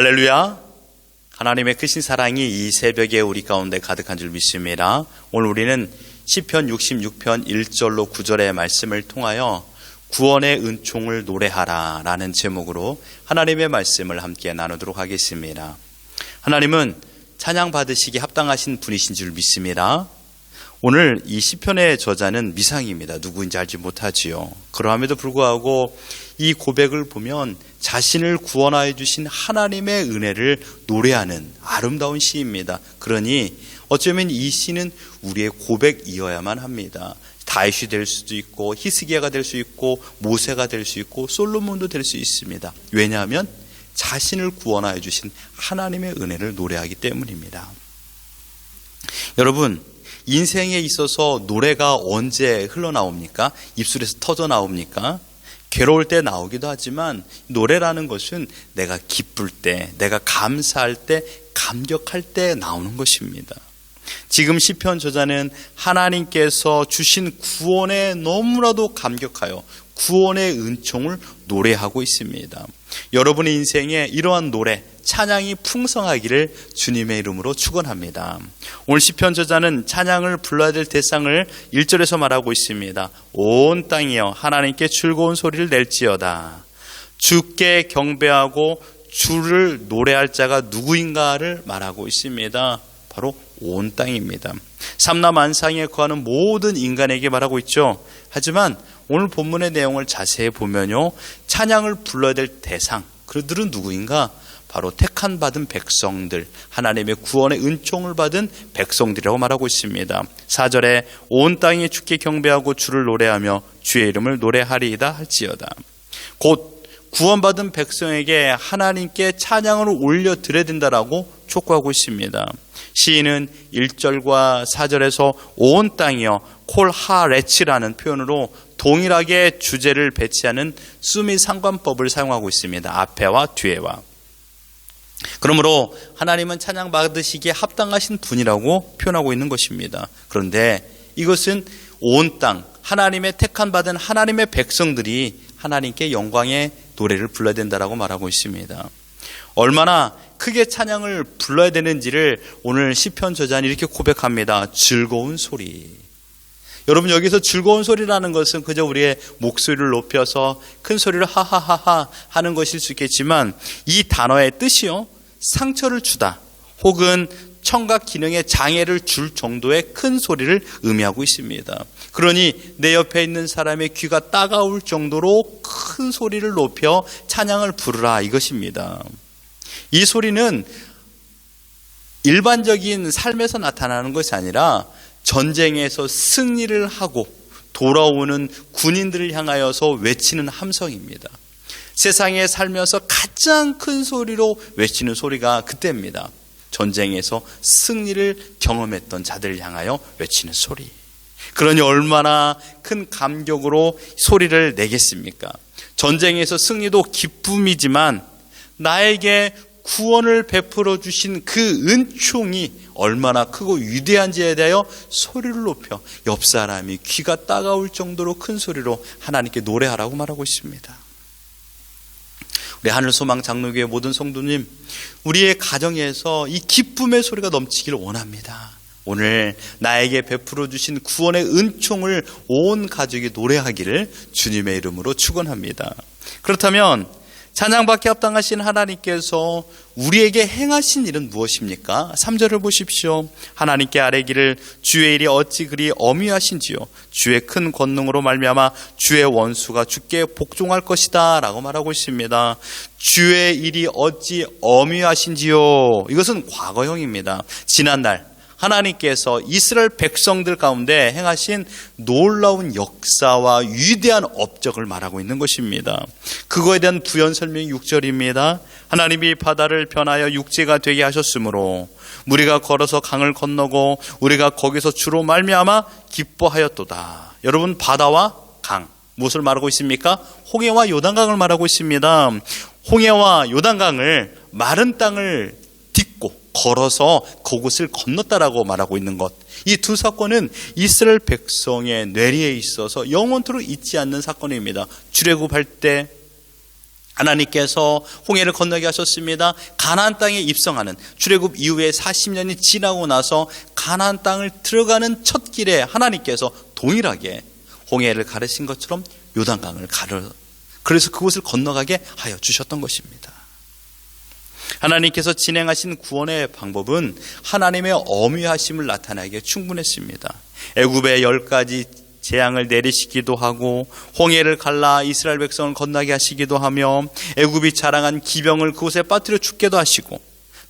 할렐루야. 하나님의 크신 사랑이 이 새벽에 우리 가운데 가득한 줄 믿습니다. 오늘 우리는 시편 66편 1절로 9절의 말씀을 통하여 구원의 은총을 노래하라 라는 제목으로 하나님의 말씀을 함께 나누도록 하겠습니다. 하나님은 찬양 받으시기 합당하신 분이신 줄 믿습니다. 오늘 이 시편의 저자는 미상입니다. 누구인지 알지 못하지요. 그러함에도 불구하고 이 고백을 보면 자신을 구원하여 주신 하나님의 은혜를 노래하는 아름다운 시입니다. 그러니 어쩌면 이 시는 우리의 고백이어야만 합니다. 다윗이 될 수도 있고 히스기야가 될 수 있고 모세가 될 수 있고 솔로몬도 될 수 있습니다. 왜냐하면 자신을 구원하여 주신 하나님의 은혜를 노래하기 때문입니다. 여러분, 인생에 있어서 노래가 언제 흘러나옵니까? 입술에서 터져 나옵니까? 괴로울 때 나오기도 하지만 노래라는 것은 내가 기쁠 때, 내가 감사할 때, 감격할 때 나오는 것입니다. 지금 시편 저자는 하나님께서 주신 구원에 너무나도 감격하여 구원의 은총을 노래하고 있습니다. 여러분의 인생에 이러한 노래, 찬양이 풍성하기를 주님의 이름으로 축원합니다. 오늘 시편 저자는 찬양을 불러야 될 대상을 1절에서 말하고 있습니다. 온 땅이여 하나님께 즐거운 소리를 낼지어다. 주께 경배하고 주를 노래할 자가 누구인가를 말하고 있습니다. 바로 온 땅입니다. 삼라만상에 거하는 모든 인간에게 말하고 있죠. 하지만 오늘 본문의 내용을 자세히 보면요, 찬양을 불러야 될 대상, 그들은 누구인가? 바로 택한 받은 백성들, 하나님의 구원의 은총을 받은 백성들이라고 말하고 있습니다. 4절에 온 땅이 주께 경배하고 주를 노래하며 주의 이름을 노래하리이다 할지어다. 곧 구원받은 백성에게 하나님께 찬양을 올려드려야 된다라고 촉구하고 있습니다. 시인은 1절과 4절에서 온 땅이여 콜하레치라는 표현으로 동일하게 주제를 배치하는 수미 상관법을 사용하고 있습니다. 앞에와 뒤에와. 그러므로 하나님은 찬양 받으시기에 합당하신 분이라고 표현하고 있는 것입니다. 그런데 이것은 온 땅, 하나님의 택한 받은 하나님의 백성들이 하나님께 영광의 노래를 불러야 된다라고 말하고 있습니다. 얼마나 크게 찬양을 불러야 되는지를 오늘 시편 저자는 이렇게 고백합니다. 즐거운 소리. 여러분, 여기서 즐거운 소리라는 것은 그저 우리의 목소리를 높여서 큰 소리를 하하하하 하는 것일 수 있겠지만 이 단어의 뜻이요, 상처를 주다 혹은 청각 기능에 장애를 줄 정도의 큰 소리를 의미하고 있습니다. 그러니 내 옆에 있는 사람의 귀가 따가울 정도로 큰 소리를 높여 찬양을 부르라 이것입니다. 이 소리는 일반적인 삶에서 나타나는 것이 아니라 전쟁에서 승리를 하고 돌아오는 군인들을 향하여서 외치는 함성입니다. 세상에 살면서 가장 큰 소리로 외치는 소리가 그때입니다. 전쟁에서 승리를 경험했던 자들을 향하여 외치는 소리. 그러니 얼마나 큰 감격으로 소리를 내겠습니까? 전쟁에서 승리도 기쁨이지만 나에게 구원을 베풀어 주신 그 은총이 얼마나 크고 위대한지에 대하여 소리를 높여 옆 사람이 귀가 따가울 정도로 큰 소리로 하나님께 노래하라고 말하고 있습니다. 우리 하늘소망 장로교회 모든 성도님, 우리의 가정에서 이 기쁨의 소리가 넘치기를 원합니다. 오늘 나에게 베풀어 주신 구원의 은총을 온 가족이 노래하기를 주님의 이름으로 축원합니다. 그렇다면 찬양받기 합당하신 하나님께서 우리에게 행하신 일은 무엇입니까? 3절을 보십시오. 하나님께 아뢰기를 주의 일이 어찌 그리 엄위하신지요. 주의 큰 권능으로 말미암아 주의 원수가 주께 복종할 것이다 라고 말하고 있습니다. 주의 일이 어찌 엄위하신지요. 이것은 과거형입니다. 지난날 하나님께서 이스라엘 백성들 가운데 행하신 놀라운 역사와 위대한 업적을 말하고 있는 것입니다. 그거에 대한 부연 설명이 6절입니다. 하나님이 바다를 변하여 육지가 되게 하셨으므로 우리가 걸어서 강을 건너고 우리가 거기서 주로 말미암아 기뻐하였도다. 여러분, 바다와 강, 무엇을 말하고 있습니까? 홍해와 요단강을 말하고 있습니다. 홍해와 요단강을 마른 땅을 딛고 걸어서 그곳을 건넜다라고 말하고 있는 것. 이 두 사건은 이스라엘 백성의 뇌리에 있어서 영원토록 잊지 않는 사건입니다. 출애굽할 때 하나님께서 홍해를 건너게 하셨습니다. 가나안 땅에 입성하는 출애굽 이후에 40년이 지나고 나서 가나안 땅을 들어가는 첫 길에 하나님께서 동일하게 홍해를 가르신 것처럼 요단강을 그래서 그곳을 건너가게 하여 주셨던 것입니다. 하나님께서 진행하신 구원의 방법은 하나님의 어미하심을 나타내기에 충분했습니다. 애굽의 10가지 재앙을 내리시기도 하고 홍해를 갈라 이스라엘 백성을 건너게 하시기도 하며 애굽이 자랑한 기병을 그곳에 빠뜨려 죽게도 하시고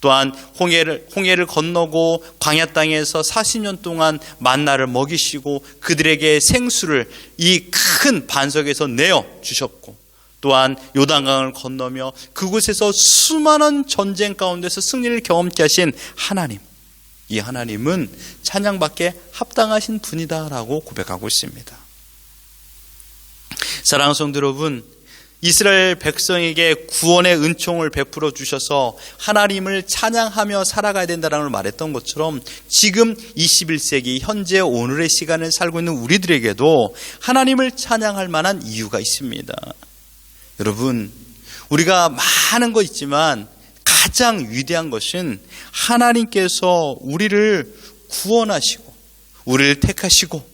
또한 홍해를 건너고 광야 땅에서 40년 동안 만나를 먹이시고 그들에게 생수를 이 큰 반석에서 내어 주셨고 또한 요단강을 건너며 그곳에서 수많은 전쟁 가운데서 승리를 경험케 하신 하나님, 이 하나님은 찬양받기에 합당하신 분이다라고 고백하고 있습니다. 사랑하는 성도 여러분, 이스라엘 백성에게 구원의 은총을 베풀어 주셔서 하나님을 찬양하며 살아가야 된다는 걸 말했던 것처럼 지금 21세기 현재 오늘의 시간을 살고 있는 우리들에게도 하나님을 찬양할 만한 이유가 있습니다. 여러분, 우리가 많은 거 있지만 가장 위대한 것은 하나님께서 우리를 구원하시고 우리를 택하시고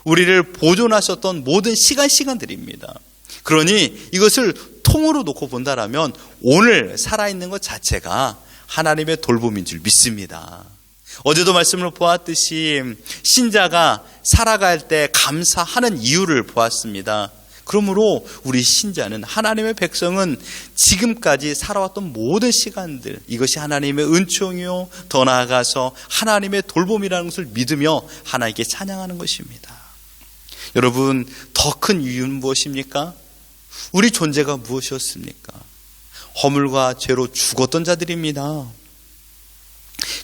우리를 보존하셨던 모든 시간들입니다. 그러니 이것을 통으로 놓고 본다라면 오늘 살아있는 것 자체가 하나님의 돌봄인 줄 믿습니다. 어제도 말씀을 보았듯이 신자가 살아갈 때 감사하는 이유를 보았습니다. 그러므로 우리 신자는, 하나님의 백성은 지금까지 살아왔던 모든 시간들, 이것이 하나님의 은총이요 더 나아가서 하나님의 돌봄이라는 것을 믿으며 하나님께 찬양하는 것입니다. 여러분, 더 큰 이유는 무엇입니까? 우리 존재가 무엇이었습니까? 허물과 죄로 죽었던 자들입니다.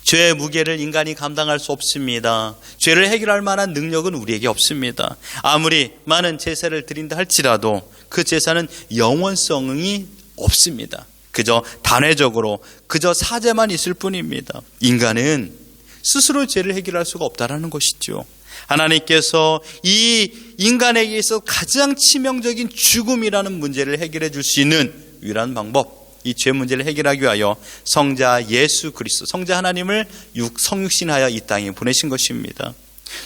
죄의 무게를 인간이 감당할 수 없습니다. 죄를 해결할 만한 능력은 우리에게 없습니다. 아무리 많은 제사를 드린다 할지라도 그 제사는 영원성이 없습니다. 그저 단회적으로 그저 사죄만 있을 뿐입니다. 인간은 스스로 죄를 해결할 수가 없다라는 것이죠. 하나님께서 이 인간에게 있어 가장 치명적인 죽음이라는 문제를 해결해 줄 수 있는 유일한 방법, 이 죄 문제를 해결하기 위하여 성자 예수 그리스도, 성자 하나님을 성육신하여 이 땅에 보내신 것입니다.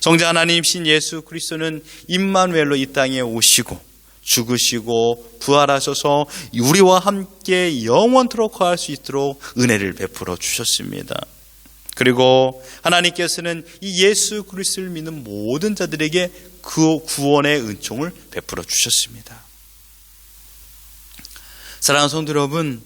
성자 하나님이신 예수 그리스도는 임마누엘로 이 땅에 오시고 죽으시고 부활하셔서 우리와 함께 영원토록 거할 수 있도록 은혜를 베풀어 주셨습니다. 그리고 하나님께서는 이 예수 그리스도를 믿는 모든 자들에게 그 구원의 은총을 베풀어 주셨습니다. 사랑하는 성도 여러분,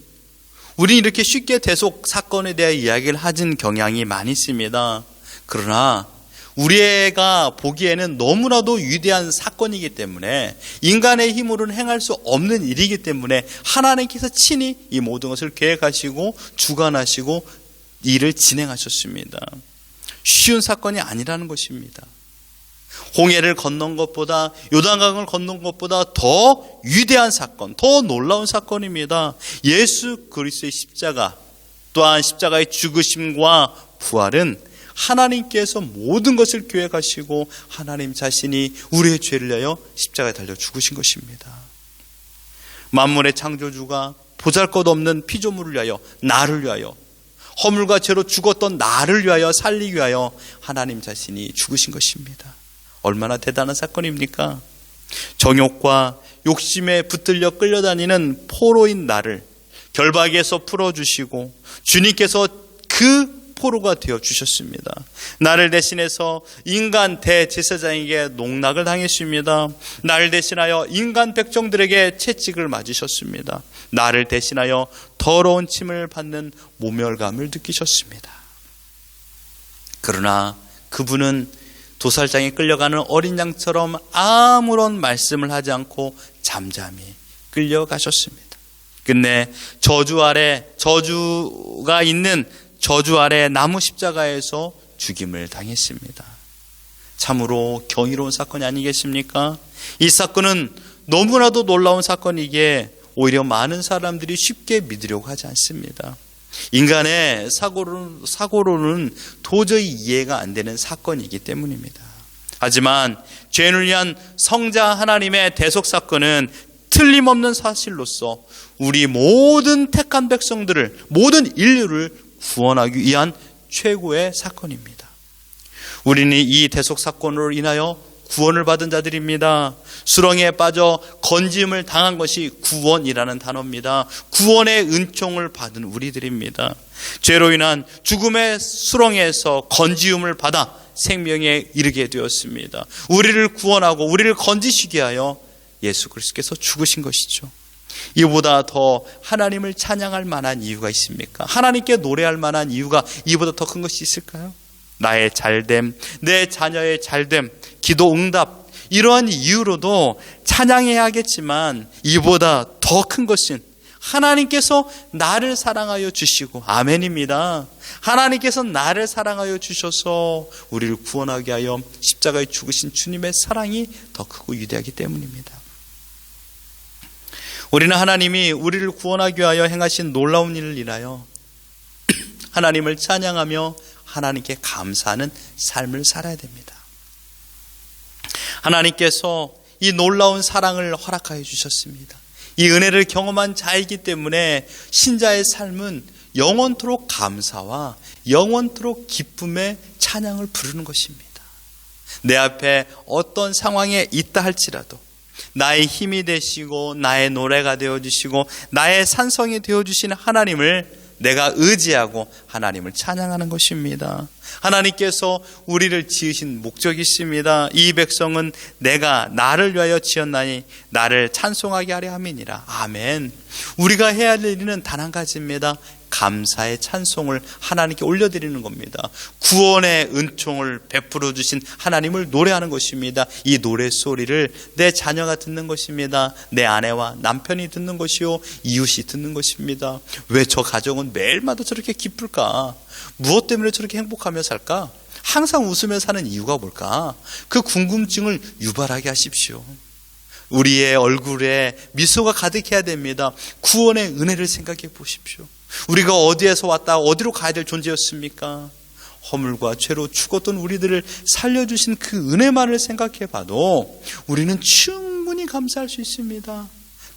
우리는 이렇게 쉽게 대속 사건에 대해 이야기를 하는 경향이 많이 있습니다. 그러나 우리가 보기에는 너무나도 위대한 사건이기 때문에, 인간의 힘으로는 행할 수 없는 일이기 때문에 하나님께서 친히 이 모든 것을 계획하시고 주관하시고 일을 진행하셨습니다. 쉬운 사건이 아니라는 것입니다. 홍해를 건넌 것보다, 요단강을 건넌 것보다 더 위대한 사건, 더 놀라운 사건입니다. 예수 그리스도의 십자가, 또한 십자가의 죽으심과 부활은 하나님께서 모든 것을 계획하시고 하나님 자신이 우리의 죄를 위하여 십자가에 달려 죽으신 것입니다. 만물의 창조주가 보잘것없는 피조물을 위하여, 나를 위하여, 허물과 죄로 죽었던 나를 위하여 살리기 위하여 하나님 자신이 죽으신 것입니다. 얼마나 대단한 사건입니까? 정욕과 욕심에 붙들려 끌려다니는 포로인 나를 결박에서 풀어주시고 주님께서 그 포로가 되어주셨습니다. 나를 대신해서 인간 대제사장에게 농락을 당했습니다. 나를 대신하여 인간 백성들에게 채찍을 맞으셨습니다. 나를 대신하여 더러운 침을 받는 모멸감을 느끼셨습니다. 그러나 그분은 도살장에 끌려가는 어린 양처럼 아무런 말씀을 하지 않고 잠잠히 끌려가셨습니다. 끝내 저주가 있는 저주 아래 나무 십자가에서 죽임을 당했습니다. 참으로 경이로운 사건이 아니겠습니까? 이 사건은 너무나도 놀라운 사건이기에 오히려 많은 사람들이 쉽게 믿으려고 하지 않습니다. 인간의 사고로는 도저히 이해가 안 되는 사건이기 때문입니다. 하지만 죄인을 위한 성자 하나님의 대속 사건은 틀림없는 사실로서 우리 모든 택한 백성들을, 모든 인류를 구원하기 위한 최고의 사건입니다. 우리는 이 대속 사건으로 인하여 구원을 받은 자들입니다. 수렁에 빠져 건짐을 당한 것이 구원이라는 단어입니다. 구원의 은총을 받은 우리들입니다. 죄로 인한 죽음의 수렁에서 건지움을 받아 생명에 이르게 되었습니다. 우리를 구원하고 우리를 건지시게 하여 예수 그리스도께서 죽으신 것이죠. 이보다 더 하나님을 찬양할 만한 이유가 있습니까? 하나님께 노래할 만한 이유가 이보다 더 큰 것이 있을까요? 나의 잘됨, 내 자녀의 잘됨, 기도 응답, 이러한 이유로도 찬양해야겠지만 이보다 더 큰 것은 하나님께서 나를 사랑하여 주시고, 아멘입니다. 하나님께서 나를 사랑하여 주셔서 우리를 구원하게 하여 십자가에 죽으신 주님의 사랑이 더 크고 위대하기 때문입니다. 우리는 하나님이 우리를 구원하기 위하여 행하신 놀라운 일을 인하여 하나님을 찬양하며 하나님께 감사하는 삶을 살아야 됩니다. 하나님께서 이 놀라운 사랑을 허락하여 주셨습니다. 이 은혜를 경험한 자이기 때문에 신자의 삶은 영원토록 감사와 영원토록 기쁨의 찬양을 부르는 것입니다. 내 앞에 어떤 상황에 있다 할지라도 나의 힘이 되시고 나의 노래가 되어주시고 나의 산성이 되어주시는 하나님을 내가 의지하고 하나님을 찬양하는 것입니다. 하나님께서 우리를 지으신 목적이 있습니다. 이 백성은 내가 나를 위하여 지었나니 나를 찬송하게 하려 함이니라. 아멘. 우리가 해야 할 일은 단 한 가지입니다. 감사의 찬송을 하나님께 올려드리는 겁니다. 구원의 은총을 베풀어 주신 하나님을 노래하는 것입니다. 이 노래 소리를 내 자녀가 듣는 것입니다. 내 아내와 남편이 듣는 것이요, 이웃이 듣는 것입니다. 왜 저 가정은 매일마다 저렇게 기쁠까? 무엇 때문에 저렇게 행복하며 살까? 항상 웃으며 사는 이유가 뭘까? 그 궁금증을 유발하게 하십시오. 우리의 얼굴에 미소가 가득해야 됩니다. 구원의 은혜를 생각해 보십시오. 우리가 어디에서 왔다 어디로 가야 될 존재였습니까? 허물과 죄로 죽었던 우리들을 살려주신 그 은혜만을 생각해 봐도 우리는 충분히 감사할 수 있습니다.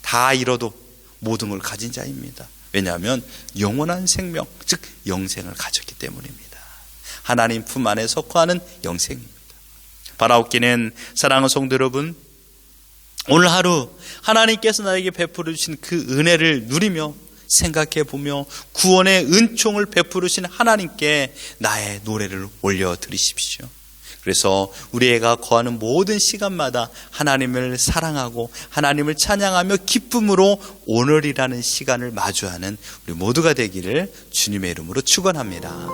다 잃어도 모든 걸 가진 자입니다. 왜냐하면 영원한 생명, 즉 영생을 가졌기 때문입니다. 하나님 품 안에 속하는 영생입니다. 바라옵기는 사랑하는 성도 여러분, 오늘 하루 하나님께서 나에게 베풀어 주신 그 은혜를 누리며 생각해 보며 구원의 은총을 베푸르신 하나님께 나의 노래를 올려드리십시오. 그래서 우리 애가 거하는 모든 시간마다 하나님을 사랑하고 하나님을 찬양하며 기쁨으로 오늘이라는 시간을 마주하는 우리 모두가 되기를 주님의 이름으로 축원합니다.